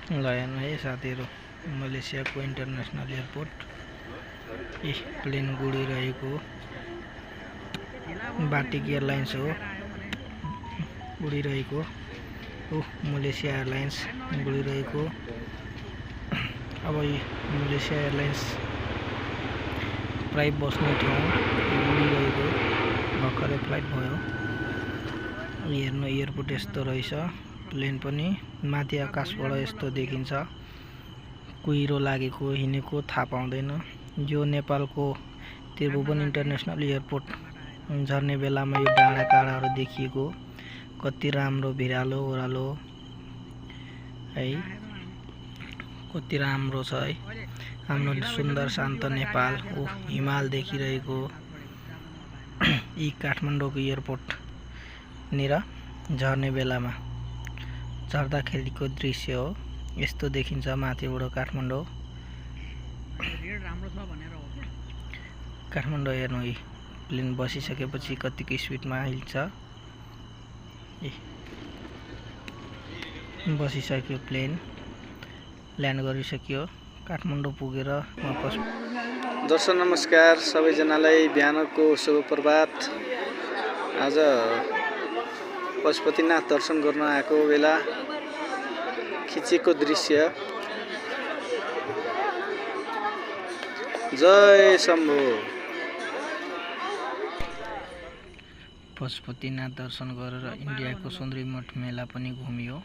ल हेर्नु है साथीहरू, मलेसियाको इन्टरनेसनल एयरपोर्ट प्लेन उडिरहेको बाटिक एयरलाइन्स हो उडिरहेको। मलेसिया एयरलाइन्स उडिरहेको। अब मलेसिया एयरलाइन्स प्राय बस्ने ठाउँ उडिरहेको भर्खरै फ्लाइट भयो। हेर्नु एयरपोर्ट यस्तो रहेछ। प्लेन पनि माथि आकाशबाट यस्तो देखिन्छ। कुहिरो लागेको हिँडेको थाहा पाउँदैन। यो नेपालको त्रिभुवन इन्टरनेसनल एयरपोर्ट झर्ने बेलामा यो डाँडा काँडाहरू देखिएको कति राम्रो भिरालो ओह्रालो है, कति राम्रो छ है हाम्रो सुन्दर शान्त नेपाल। हिमाल देखिरहेको यी काठमाडौँको एयरपोर्ट निर झर्ने बेलामा झर्दाखेरिको दृश्य हो। यस्तो देखिन्छ माथिबाट काठमाडौँ। काठमाडौँ हेर्नु, प्लेन बसिसकेपछि कतिको स्पिडमा हिल्छ। बसिसक्यो, प्लेन ल्यान्ड गरिसक्यो। काठमाडौँ पुगेर वापस। दर्शक नमस्कार सबैजनालाई, बिहानको शुभ प्रभात। आज पशुपतिनाथ दर्शन गर्न आएको बेला खिचेको दृश्य। जय शम्भु। पशुपतिनाथ दर्शन गरेर इन्डियाको सुन्दरी मठ मेला पनि घुमियो।